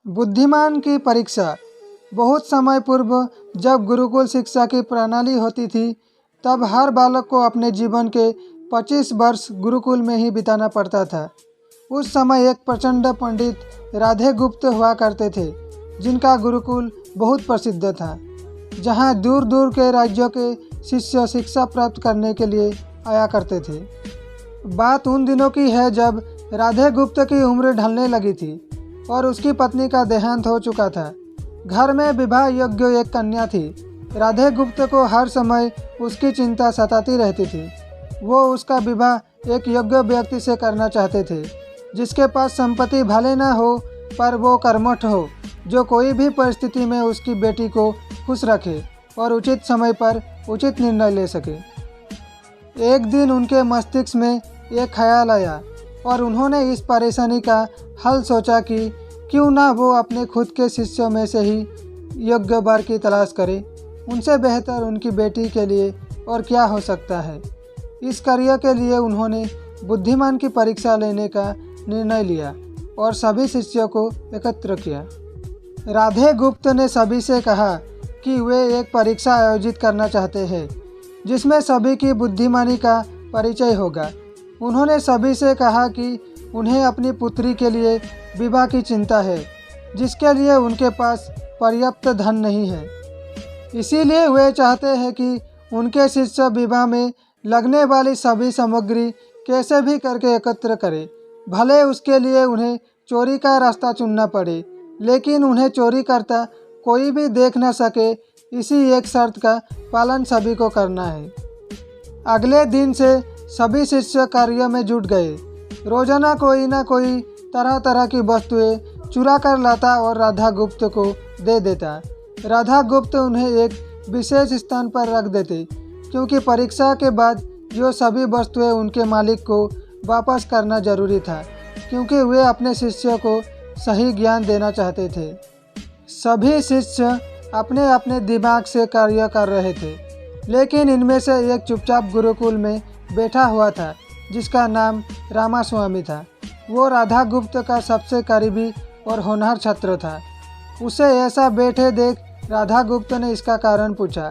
बुद्धिमान की परीक्षा। बहुत समय पूर्व जब गुरुकुल शिक्षा की प्रणाली होती थी, तब हर बालक को अपने जीवन के 25 वर्ष गुरुकुल में ही बिताना पड़ता था। उस समय एक प्रचंड पंडित राधे गुप्त हुआ करते थे, जिनका गुरुकुल बहुत प्रसिद्ध था, जहां दूर दूर के राज्यों के शिष्य शिक्षा प्राप्त करने के लिए आया करते थे। बात उन दिनों की है जब राधे गुप्त की उम्र ढलने लगी थी और उसकी पत्नी का देहांत हो चुका था। घर में विवाह योग्य एक कन्या थी। राधे गुप्त को हर समय उसकी चिंता सताती रहती थी। वो उसका विवाह एक योग्य व्यक्ति से करना चाहते थे, जिसके पास संपत्ति भले न हो पर वो कर्मठ हो, जो कोई भी परिस्थिति में उसकी बेटी को खुश रखे और उचित समय पर उचित निर्णय ले सके। एक दिन उनके मस्तिष्क में एक ख्याल आया और उन्होंने इस परेशानी का हल सोचा कि क्यों ना वो अपने खुद के शिष्यों में से ही योग्य वर की तलाश करें। उनसे बेहतर उनकी बेटी के लिए और क्या हो सकता है। इस कार्य के लिए उन्होंने बुद्धिमान की परीक्षा लेने का निर्णय लिया और सभी शिष्यों को एकत्र किया। राधे गुप्त ने सभी से कहा कि वे एक परीक्षा आयोजित करना चाहते हैं, जिसमें सभी की बुद्धिमानी का परिचय होगा। उन्होंने सभी से कहा कि उन्हें अपनी पुत्री के लिए विवाह की चिंता है, जिसके लिए उनके पास पर्याप्त धन नहीं है। इसीलिए वे चाहते हैं कि उनके शिष्य विवाह में लगने वाली सभी सामग्री कैसे भी करके एकत्र करें। भले उसके लिए उन्हें चोरी का रास्ता चुनना पड़े, लेकिन उन्हें चोरी करता कोई भी देख न सके, इसी एक शर्त का पालन सभी को करना है। अगले दिन से सभी शिष्य कार्य में जुट गए। रोजाना कोई ना कोई तरह तरह की वस्तुएं चुरा कर लाता और राधा गुप्त को दे देता। राधा गुप्त उन्हें एक विशेष स्थान पर रख देते, क्योंकि परीक्षा के बाद जो सभी वस्तुएं उनके मालिक को वापस करना जरूरी था, क्योंकि वे अपने शिष्यों को सही ज्ञान देना चाहते थे। सभी शिष्य अपने अपने दिमाग से कार्य कर रहे थे, लेकिन इनमें से एक चुपचाप गुरुकुल में बैठा हुआ था, जिसका नाम रामास्वामी था। वो राधा गुप्त का सबसे करीबी और होनहार छात्र था। उसे ऐसा बैठे देख राधा गुप्त ने इसका कारण पूछा।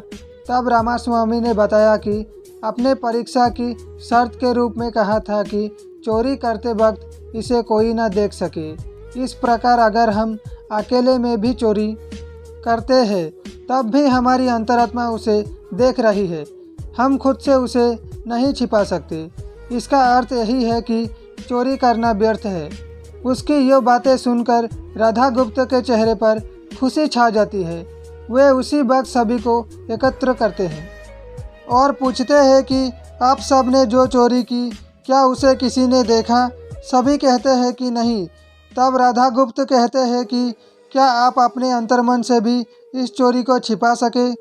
तब रामास्वामी ने बताया कि अपने परीक्षा की शर्त के रूप में कहा था कि चोरी करते वक्त इसे कोई ना देख सके। इस प्रकार अगर हम अकेले में भी चोरी करते हैं, तब भी हमारी अंतरात्मा उसे देख रही है। हम खुद से उसे नहीं छिपा सकते। इसका अर्थ यही है कि चोरी करना व्यर्थ है। उसकी ये बातें सुनकर राधा गुप्त के चेहरे पर खुशी छा जाती है। वे उसी वक्त सभी को एकत्र करते हैं और पूछते हैं कि आप सब ने जो चोरी की, क्या उसे किसी ने देखा? सभी कहते हैं कि नहीं। तब राधा गुप्त कहते हैं कि क्या आप अपने अंतर्मन से भी इस चोरी को छिपा सके?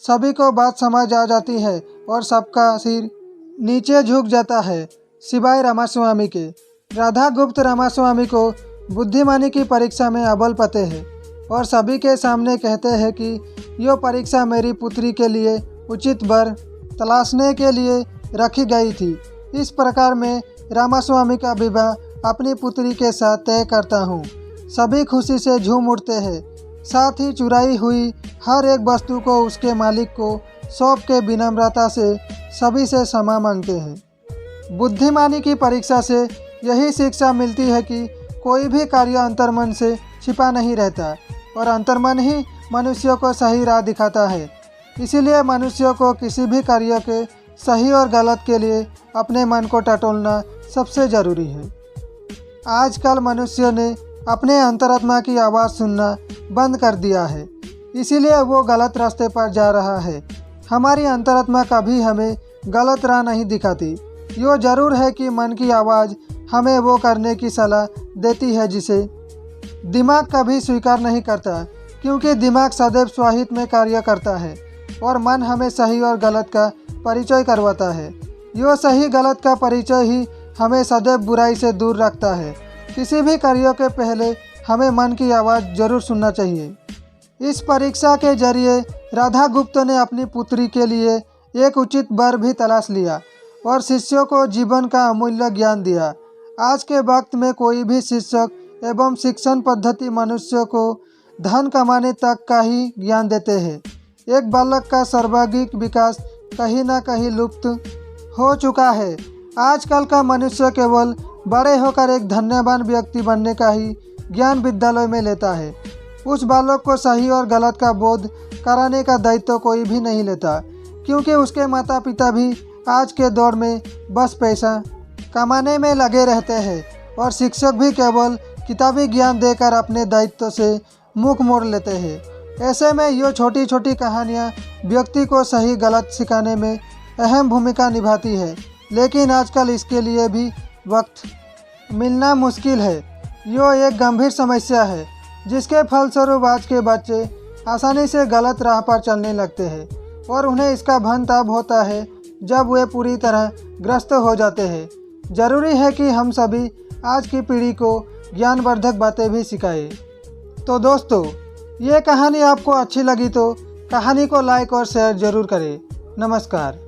सभी को बात समझ आ जाती है और सबका सिर नीचे झुक जाता है, सिवाय रामास्वामी के। राधा गुप्त रामास्वामी को बुद्धिमानी की परीक्षा में अव्वल पाते हैं और सभी के सामने कहते हैं कि यह परीक्षा मेरी पुत्री के लिए उचित वर तलाशने के लिए रखी गई थी। इस प्रकार मैं रामास्वामी का विवाह अपनी पुत्री के साथ तय करता हूँ। सभी खुशी से झूम उठते हैं। साथ ही चुराई हुई हर एक वस्तु को उसके मालिक को सौंप के विनम्रता से सभी से क्षमा मांगते हैं। बुद्धिमानी की परीक्षा से यही शिक्षा मिलती है कि कोई भी कार्य अंतर्मन से छिपा नहीं रहता और अंतर्मन ही मनुष्य को सही राह दिखाता है। इसीलिए मनुष्य को किसी भी कार्य के सही और गलत के लिए अपने मन को टटोलना सबसे ज़रूरी है। आजकल मनुष्य ने अपने अंतरात्मा की आवाज़ सुनना बंद कर दिया है, इसीलिए वो गलत रास्ते पर जा रहा है। हमारी अंतरात्मा कभी हमें गलत राह नहीं दिखाती। यो ज़रूर है कि मन की आवाज़ हमें वो करने की सलाह देती है जिसे दिमाग कभी स्वीकार नहीं करता, क्योंकि दिमाग सदैव स्वहित में कार्य करता है और मन हमें सही और गलत का परिचय करवाता है। यो सही गलत का परिचय ही हमें सदैव बुराई से दूर रखता है। किसी भी कार्य के पहले हमें मन की आवाज़ जरूर सुनना चाहिए। इस परीक्षा के जरिए राधा गुप्त ने अपनी पुत्री के लिए एक उचित वर भी तलाश लिया और शिष्यों को जीवन का अमूल्य ज्ञान दिया। आज के वक्त में कोई भी शिक्षक एवं शिक्षण पद्धति मनुष्य को धन कमाने तक का ही ज्ञान देते हैं। एक बालक का सर्वांगीण विकास कहीं न कहीं लुप्त हो चुका है। आजकल का मनुष्य केवल बड़े होकर एक धन्यवान व्यक्ति बनने का ही ज्ञान विद्यालय में लेता है। उस बालक को सही और गलत का बोध कराने का दायित्व कोई भी नहीं लेता, क्योंकि उसके माता पिता भी आज के दौर में बस पैसा कमाने में लगे रहते हैं और शिक्षक भी केवल किताबी ज्ञान देकर अपने दायित्व से मुख मोड़ लेते हैं। ऐसे में ये छोटी छोटी कहानियाँ व्यक्ति को सही गलत सिखाने में अहम भूमिका निभाती है, लेकिन आजकल इसके लिए भी वक्त मिलना मुश्किल है। यो एक गंभीर समस्या है जिसके फलस्वरूप आज के बच्चे आसानी से गलत राह पर चलने लगते हैं और उन्हें इसका भान तब होता है जब वे पूरी तरह ग्रस्त हो जाते हैं। ज़रूरी है कि हम सभी आज की पीढ़ी को ज्ञानवर्धक बातें भी सिखाएं। तो दोस्तों, ये कहानी आपको अच्छी लगी तो कहानी को लाइक और शेयर ज़रूर करें। नमस्कार।